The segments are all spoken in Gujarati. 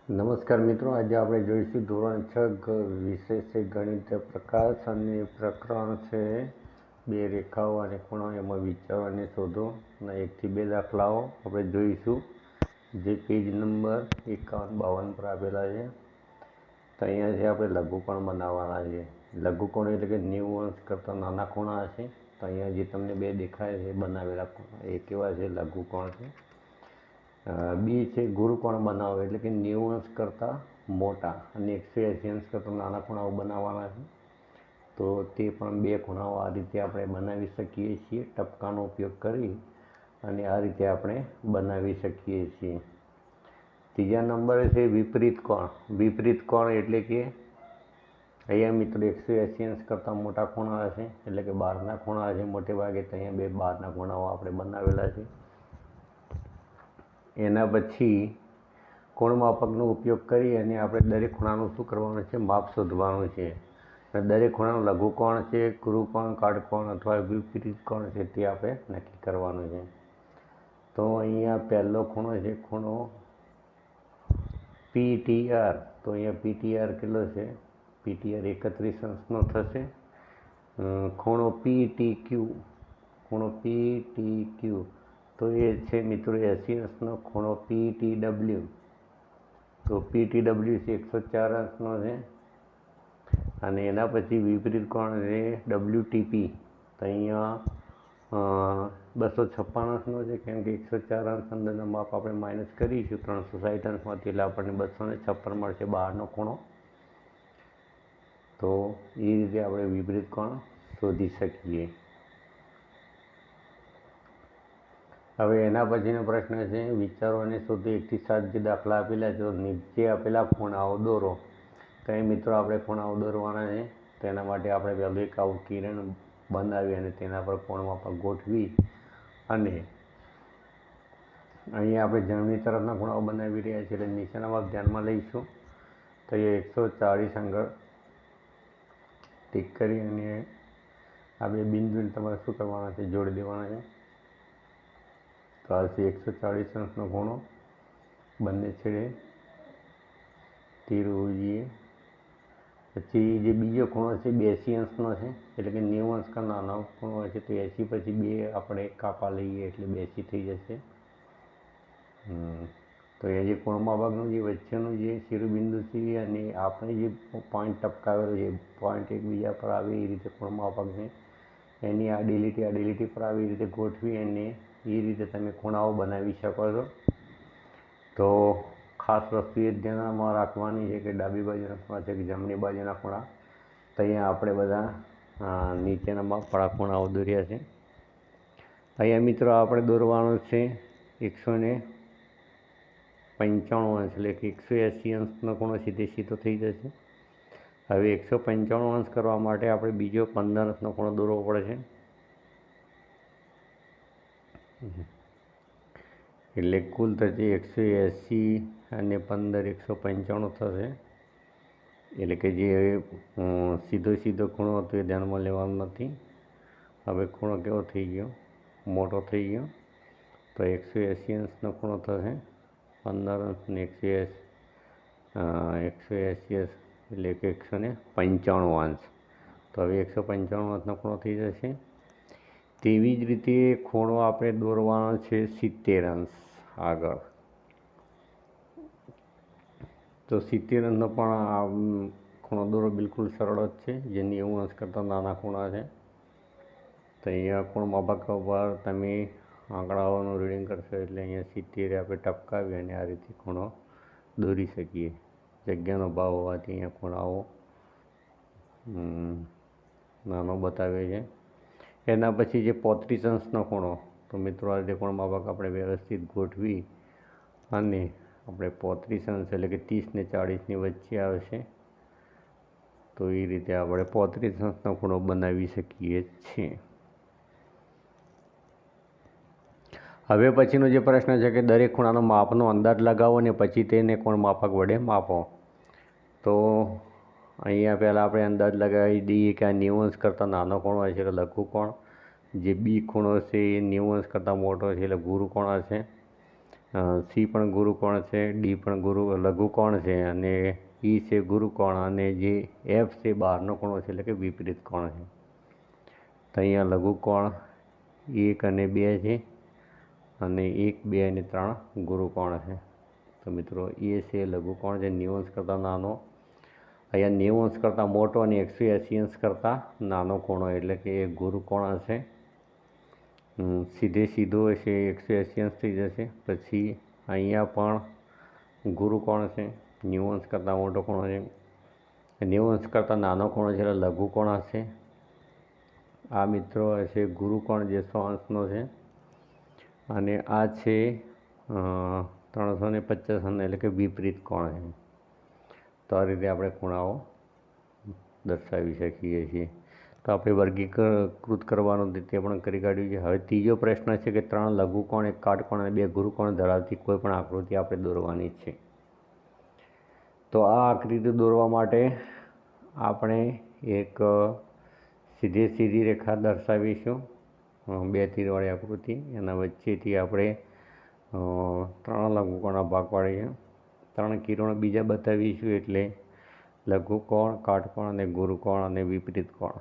નમસ્કાર મિત્રો, આજે આપણે જોઈશું ધોરણ 6 વિષય છે ગણિત પ્રકાશ અને પ્રકરણ છે બે રેખાઓ અને ખૂણો. એમાં વિચારો અને શોધો ના 1 થી 2 દાખલાઓ આપણે જોઈશું, જે પેજ નંબર 51-52 પર આપેલા છે. તો અહીંયાથી આપણે લઘુકોણ બનાવવાના છે. લઘુકોણ એટલે કે 90 અંશ કરતાં નાના ખૂણા હશે. તો અહીંયા જે તમને બે દેખાય છે બનાવેલા એ કેવા છે? લઘુકોણ છે. બી છે ગુરુકોણ બનાવો એટલે કે 90 અંશ કરતાં મોટા અને 180 અંશ કરતાં નાના ખૂણાઓ બનાવવાના છે. તો તે પણ બે ખૂણાઓ આ રીતે આપણે બનાવી શકીએ છીએ. ટપકાનો ઉપયોગ કરી અને આ રીતે આપણે બનાવી શકીએ છીએ. ત્રીજા નંબરે છે વિપરીત કોણ. વિપરીત કોણ એટલે કે અહીંયા મિત્રો 180 અંશ કરતાં મોટા ખૂણા હશે, એટલે કે બહારના ખૂણા હશે મોટે ભાગે. તો અહીંયા બે બહારના ખૂણાઓ આપણે બનાવેલા છે. એના પછી કોણ માપકનો ઉપયોગ કરી અને આપણે દરેક ખૂણાનું શું કરવાનું છે? માપ શોધવાનું છે. દરેક ખૂણાનું લઘુકોણ છે, ગુરુકોણ, કાટકોણ અથવા વિપરીત કોણ છે તે આપણે નક્કી કરવાનું છે. તો અહીંયા પહેલો ખૂણો છે ખૂણો PTR. તો અહીંયા PTR કેટલો છે? PTR 31 અંશનો થશે. ખૂણો PTQ. ખૂણો PTQ તો એ છે મિત્રો 80 અંશનો. ખૂણો PTW તો PTW છે 104 અંશનો છે. અને એના પછી વિપરીત કોણ છે WTP. તો અહીંયા 256 અંશનો છે, કેમ કે 104 અંશ અંદરના માપ આપણે માઇનસ કરીશું 360 અંશમાંથી, એટલે આપણને 256 મળશે બહારનો ખૂણો. તો એ રીતે આપણે વિપરીત કોણ શોધી શકીએ. હવે એના પછીનો પ્રશ્ન છે વિચારો અને શોધો 1 થી 7 જે દાખલા આપેલા છે. નીચે આપેલા ખૂણાઓ દોરો. તો એ મિત્રો આપણે ખૂણાઓ દોરવાના છે. તો એના માટે આપણે પહેલું એક આવું કિરણ બનાવી અને તેના પર કોણ માપક ગોઠવી અને અહીંયા આપણે જમણી તરફના ખૂણાઓ બનાવી રહ્યા છીએ, એટલે નીચેના ભાગ ધ્યાનમાં લઈશું. તો એ 140 આગળ ટીક કરી અને આ બે બિંદુને તમારે શું કરવાના છે? જોડી દેવાના છે. તો આ છે 140 અંશનો ખૂણો. બંને છેડે તીર હોવું જોઈએ. પછી જે બીજો ખૂણો છે 82 અંશનો છે, એટલે કે 90 અંશ કા નાનો ખૂણો હોય છે. તો 80 પછી 2 આપણે કાપા લઈએ એટલે 82 થઈ જશે. તો એ જે કોણ માપકનું જે વચ્ચેનું જે શિરોબિંદુ છે અને આપણે જે પોઈન્ટ ટપકાવેલો છે, પોઈન્ટ એકબીજા પર આવે એ રીતે કોણ માપકને એની આડી લીટી પર આવી રીતે ગોઠવી અને એ રીતે તમે ખૂણાઓ બનાવી શકો છો. તો ખાસ વસ્તુ એ ધ્યાનમાં રાખવાની છે કે ડાબી બાજુના ખૂણા છે કે જમણી બાજુના ખૂણા. તો અહીંયા આપણે બધા નીચેનામાં પડા ખૂણાઓ દોર્યા છે. અહીંયા મિત્રો આપણે દોરવાનું છે 195 અંશ, એટલે કે 180 અંશનો ખૂણો સીધો થઈ જશે. હવે 195 અંશ કરવા માટે આપણે બીજો 15 અંશનો ખૂણો દોરવો પડે છે. એટલે કુલ થશે 180 અને 15 195 થશે. એટલે કે જે સીધો ખૂણો હતો એ ધ્યાનમાં લેવાનો નથી. હવે ખૂણો કેવો થઈ ગયો? મોટો થઈ ગયો. તો 180 અંશનો ખૂણો થશે. 15 અંશ ને 180 એટલે કે 195 અંશ. તો હવે 195 અંશનો ખૂણો થઈ જશે. તેવી જ રીતે ખૂણો આપણે દોરવાનો છે 70 અંશ આગળ. તો 70 અંશનો પણ ખૂણો દોરો બિલકુલ સરળ જ છે, જે 90 અંશ કરતાં નાના ખૂણા છે. તો અહીંયા કોણ માપક પર તમે આંકડાઓનું રીડિંગ કરશો એટલે અહીંયા 70 આપણે ટપકાવી અને આ રીતે ખૂણો દોરી શકીએ. જગ્યાનો ભાવ હોવાથી અહીંયા ખૂણાઓ નાનો બતાવે છે. એના પછી જે 35 અંશનો ખૂણો. તો મિત્રો આ રીતે કોણ માપક આપણે વ્યવસ્થિત ગોઠવી અને આપણે 35 અંશ એટલે કે 30 ને 40ની વચ્ચે આવશે. તો એ રીતે આપણે 35 અંશનો ખૂણો બનાવી શકીએ છીએ. હવે પછીનો જે પ્રશ્ન છે કે દરેક ખૂણાનો માપનો અંદાજ લગાવો અને પછી તેને કોણ માપક વડે માપો. તો અહીંયા પહેલાં આપણે અંદાજ લગાવી દઈએ કે આ 90 અંશ કરતાં નાનો ખૂણો હશે એટલે લઘુકોણ. જે બી ખૂણો છે એ 90 અંશ કરતાં મોટો છે એટલે ગુરુકોણ હશે. સી પણ ગુરુકોણ છે, ડી પણ લઘુકોણ છે અને ઈ છે ગુરુકોણ અને જે એફ છે બહારનો ખૂણો છે એટલે કે વિપરીત કોણ છે. તો અહીંયા લઘુકોણ 1 અને 2 છે અને 1, 2 અને 3 ગુરુકોણ છે. તો મિત્રો એ છે લઘુકોણ જે 90 અંશ કરતાં નાનો. અહીંયા 90 અંશ કરતાં મોટો અને 180 અંશ કરતાં નાનો ખૂણો એટલે કે એ ગુરુકોણ હશે. સીધો હશે 180 અંશ થઈ જશે. પછી અહીંયા પણ ગુરુકોણ છે, 90 અંશ કરતાં મોટો ખૂણો છે. 90 અંશ કરતાં નાનો ખૂણો છે એટલે લઘુકોણ હશે. આ મિત્રો હશે ગુરુકોણ જે 100 અંશનો છે અને આ છે 350 અંશ એટલે કે વિપરીત કોણ છે. તો આ રીતે આપણે ખૂણાઓ દર્શાવી શકીએ છીએ. તો આપણે વર્ગીકૃત કરવાનું તે પણ કરી કાઢ્યું છે. હવે ત્રીજો પ્રશ્ન છે કે 3 લઘુકોણ, 1 કાટકોણ અને 2 ગુરુકોણ ધરાવતી કોઈ પણ આકૃતિ આપણે દોરવાની છે. તો આ આકૃતિ દોરવા માટે આપણે એક સીધી રેખા દર્શાવીશું, 2 તીરવાળી આકૃતિ. એના વચ્ચેથી આપણે 3 લઘુકોણના ભાગ પાડીશું. 3 કિરણો બીજા બતાવીશું એટલે લઘુકોણ, કાટકોણ અને ગુરુકોણ અને વિપરીત કોણ.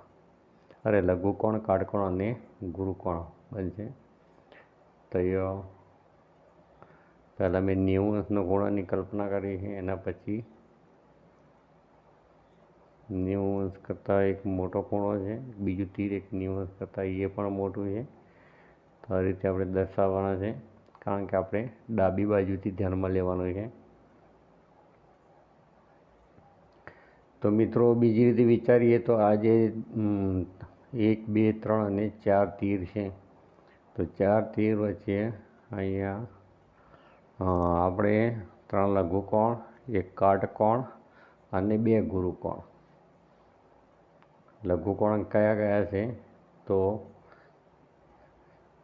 લઘુકોણ, કાટકોણ અને ગુરુકોણ બનશે. તો પહેલાં મેં 90 અંશનો ખૂણાની કલ્પના કરી છે. એના પછી 90 અંશ કરતાં એક મોટો ખૂણો છે, બીજું તીર એક 90 અંશ કરતાં એ પણ મોટું છે. તો આ રીતે આપણે દર્શાવવાના છે, કારણ કે આપણે ડાબી બાજુથી ધ્યાનમાં લેવાનું છે. તો મિત્રો બીજી રીતે વિચારીએ તો આ જે 1, 2, 3 અને 4 તીર છે, તો 4 તીર વચ્ચે અહીંયા આપણે 3 લઘુકોણ, 1 કાટકોણ અને 2 ગુરુકોણ. લઘુકોણ કયા છે? તો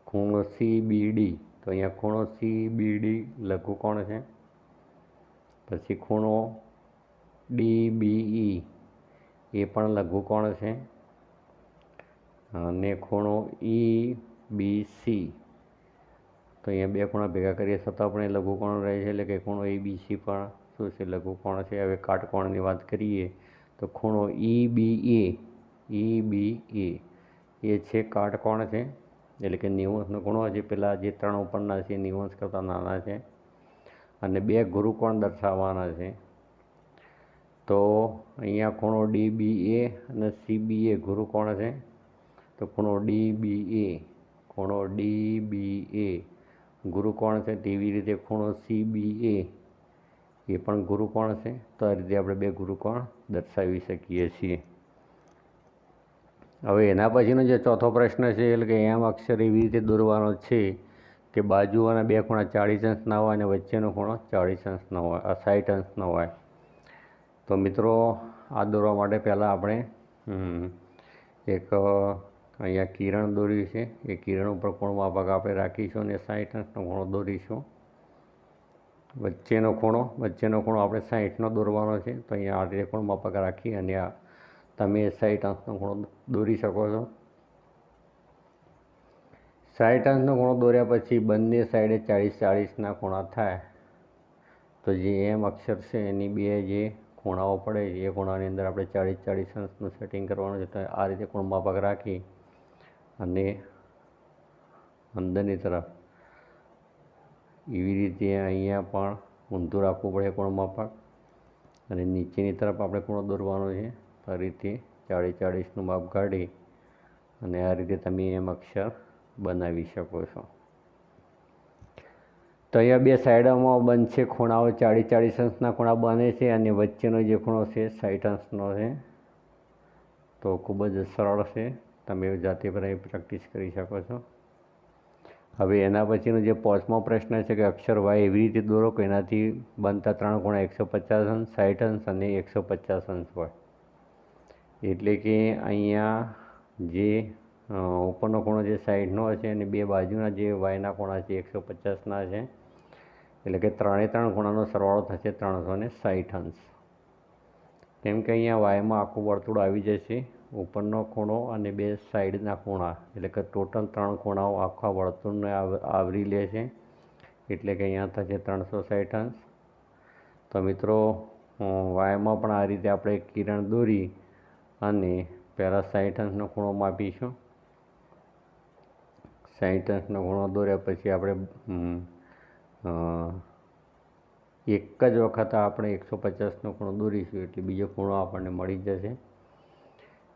ખૂણો CBD. તો અહીંયા ખૂણો CBD લઘુકોણ છે. પછી ખૂણો DBE એ પણ લઘુકોણ છે અને ખૂણો EBC. તો અહીંયા 2 ખૂણા ભેગા કરીએ છતાં પણ એ લઘુકોણ રહે છે એટલે કે ખૂણો ABC પણ શું છે? લઘુકોણ છે. હવે કાટકોણની વાત કરીએ તો ખૂણો EBA એ છે કાટકોણ છે એટલે કે 90 અંશનો ખૂણો છે. પેલા જે 3 ઉપરના છે 90 અંશ કરતાં નાના છે અને 2 ગુરુકોણ દર્શાવવાના છે. તો અહીંયા ખૂણો DBA અને CBA ગુરુકોણ છે. તો ખૂણો DBA ગુરુકોણ છે. તેવી રીતે ખૂણો CBA એ પણ ગુરુકોણ છે. તો આ રીતે આપણે 2 ગુરુકોણ દર્શાવી શકીએ છીએ. હવે એના પછીનો જે ચોથો પ્રશ્ન છે એટલે કે એમ અક્ષર એવી રીતે દોરવાનો છે કે બાજુઓના 2 ખૂણા 40 અંશના હોય અને વચ્ચેનો ખૂણો 40 અંશનો હોય, 60 અંશનો હોય. તો મિત્રો આ દોરવા માટે પહેલાં આપણે એક અહીંયા કિરણ દોર્યું છે. એ કિરણ ઉપર ખૂણો માપક આપણે રાખીશું અને 60 અંશનો ખૂણો દોરીશું. વચ્ચેનો ખૂણો આપણે 60નો દોરવાનો છે. તો અહીંયા આ રીતે ખૂણો માપક રાખી અને તમે 60 અંશનો ખૂણો દોરી શકો છો. 60 અંશનો ખૂણો દોર્યા પછી બંને સાઈડે 40-40ના ખૂણા થાય. તો જે એમ અક્ષર છે એની 2 જે ખૂણાઓ પડે છે એ ખૂણાની અંદર આપણે 40-40 અંશનું સેટિંગ કરવાનું છે. તો આ રીતે ખૂણો માપક રાખી અને અંદરની તરફ એવી રીતે અહીંયા પણ ઊંધું રાખવું પડે ખૂણો માપક અને નીચેની તરફ આપણે ખૂણો દોરવાનો છે. આ રીતે 40-40નું માપ કાઢી અને આ રીતે તમે એમ અક્ષર બનાવી શકો છો. તો અહીંયા 2 સાઈડોમાં બનશે ખૂણાઓ 40-40 અંશના ખૂણા બને છે અને વચ્ચેનો જે ખૂણો છે 60 અંશનો છે. તો ખૂબ જ સરળ છે, તમે જાતે પર પ્રેક્ટિસ કરી શકો છો. હવે એના પછીનો જે 5મો પ્રશ્ન છે કે અક્ષર વાય એવી રીતે દોરો કે એનાથી બનતા 3 ખૂણા 150 અંશ, 60 અંશ અને 150 અંશ હોય. એટલે કે અહીંયા જે ઉપરનો ખૂણો જે 60નો છે અને 2 બાજુના જે વાયના ખૂણા છે 150ના છે. એટલે કે 3 ખૂણાનો સરવાળો થશે 360 અંશ. કેમ કે અહીંયા વાયમાં આખું વર્તુળ આવી જશે, ઉપરનો ખૂણો અને 2 સાઈડના ખૂણા એટલે કે ટોટલ 3 ખૂણાઓ આખા વર્તુળને આવરી લે છે. એટલે કે અહીંયા થશે 360 અંશ. તો મિત્રો વાયમાં પણ આ રીતે આપણે કિરણ દોરી અને પહેલાં 60 અંશનો ખૂણો માપીશું. 60 અંશનો ખૂણો દોર્યા પછી આપણે એક જ વખત આપણે 150નો ખૂણો દોરીશું એટલે બીજો ખૂણો આપણને મળી જશે.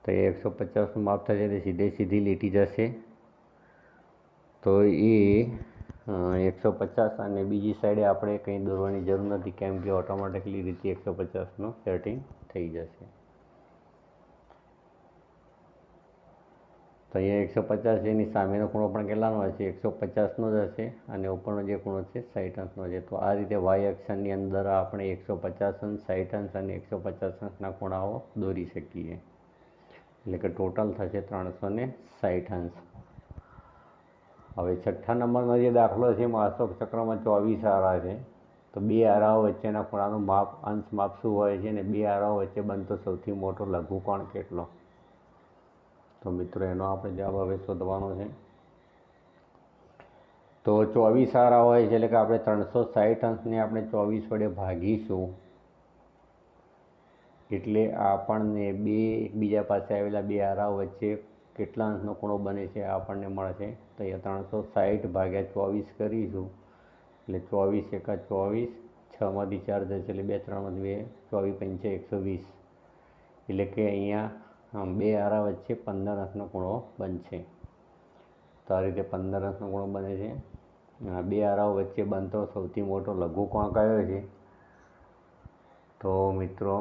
તો એ 150નું માપ થશે એટલે સીધી લીટી જશે. તો એ 150 અને બીજી સાઈડે આપણે કંઈ દોરવાની જરૂર નથી, કેમ કે ઓટોમેટિકલી રીતે 150નું સેટિંગ થઈ જશે. તો અહીંયા 150 એની સામેનો ખૂણો પણ કેટલાનો હશે? 150નો જ હશે અને ઉપરનો જે ખૂણો છે 60 અંશનો છે. તો આ રીતે વાય અક્ષની અંદર આપણે 150 અંશ, 60 અંશ અને 150 અંશના ખૂણાઓ દોરી શકીએ. એટલે કે ટોટલ થશે 360 અંશ. હવે છઠ્ઠા નંબરનો જે દાખલો છે એમાં અશોક ચક્રમાં 24 આરા છે. તો બે આરાઓ વચ્ચેના ખૂણાનું માપ, અંશ માપ શું હોય છે અને બે આરાઓ વચ્ચે બનતો સૌથી મોટો લઘુકોણ કેટલો? તો મિત્રો એનો આપણે જવાબ હવે શોધવાનો છે. તો 24 આરા હોય છે એટલે કે આપણે 360 અંશને આપણે 24 વડે ભાગીશું એટલે આપણને બે એકબીજા પાસે આવેલા બે આરાઓ વચ્ચે કેટલા અંશનો ખૂણો બને છે આપણને મળશે. તો અહીંયા 360 ભાગ્યા 24 કરીશું એટલે 24 એકા 24, 6માંથી 4 જશે એટલે 2 3 2, 24 5 120. એટલે કે અહીંયા બે આરા વચ્ચે 15 અંશનો ખૂણો બનશે. તો આ રીતે 15 અંશનો ખૂણો બને છે. બે આરાઓ વચ્ચે બનતો સૌથી મોટો લઘુકોણ કયો છે? તો મિત્રો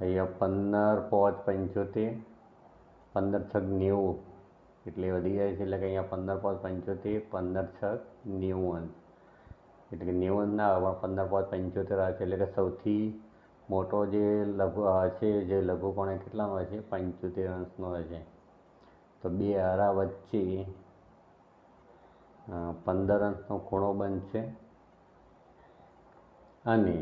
અહીંયા 15 5 75, 15 6 90 એટલે વધી જાય છે. એટલે કે અહીંયા 15 5 75, 15 6 90 અંશ. એટલે કે 90 અંશ ના આવે, 15 5 75 આવે છે. એટલે કે સૌથી મોટો જે છે જે લઘુકોણ એ કેટલાનો હશે? 75 અંશનો હશે. તો બે આરા વચ્ચે 15 અંશનો ખૂણો બનશે અને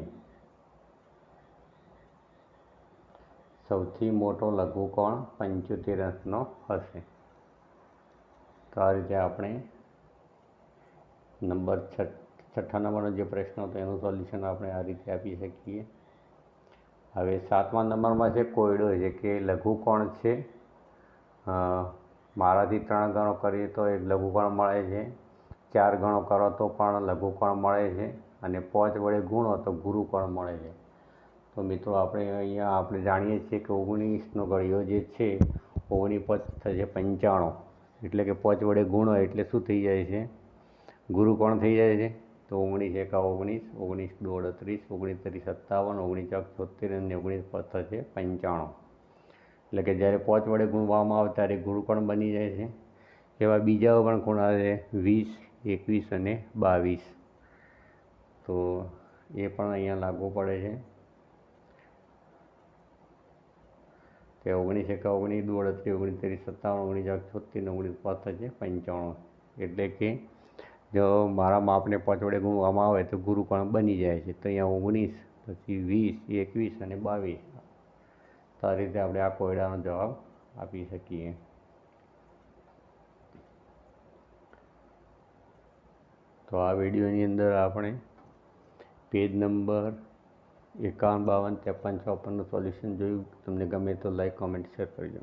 સૌથી મોટો લઘુકોણ 75 અંશનો હશે. તો આ રીતે આપણે છઠ્ઠા નંબરનો જે પ્રશ્ન હતો એનું સોલ્યુશન આપણે આ રીતે આપી શકીએ. હવે 7મા નંબરમાં છે કોયડો છે કે લઘુકોણ છે મારાથી 3 ગણો કરીએ તો એક લઘુકોણ મળે છે, 4 ગણો કરો તો પણ લઘુકોણ મળે છે અને 5 વડે ગુણો તો ગુરુકોણ મળે છે. તો મિત્રો આપણે જાણીએ છીએ કે 19નો ઘડિયો જે છે 19 5 થશે 95. એટલે કે 5 વડે ગુણો એટલે શું થઈ જાય છે? ગુરુકોણ થઈ જાય છે. તો 19 એકા 19, 19 2 38, 19 3 57, 19 4 76 અને 19 5 થશે 95. એટલે કે જ્યારે 5 વડે ગુણવામાં આવે ત્યારે ગુરુકોણ બની જાય છે. એવા બીજા પણ ખૂણા છે 20, 21 અને 22. તો એ પણ અહીંયા લાગુ પડે છે. કે 19 એકા 19, 2 38, 19 3 57, 19 4 76, 19 5 થશે 95. એટલે કે જો મારા માપને 5 વડે ગુણવામાં આવે તો ગુરુકોણ બની જાય છે. તો અહીંયા 19 પછી 20, 21 અને 22. તો આ રીતે આપણે આ કોયડાનો જવાબ આપી શકીએ. તો આ વિડીયોની અંદર આપણે પેજ નંબર 51, 52, 53, 54નું સોલ્યુશન જોયું. તમને ગમે તો લાઈક, કોમેન્ટ, શેર કરજો.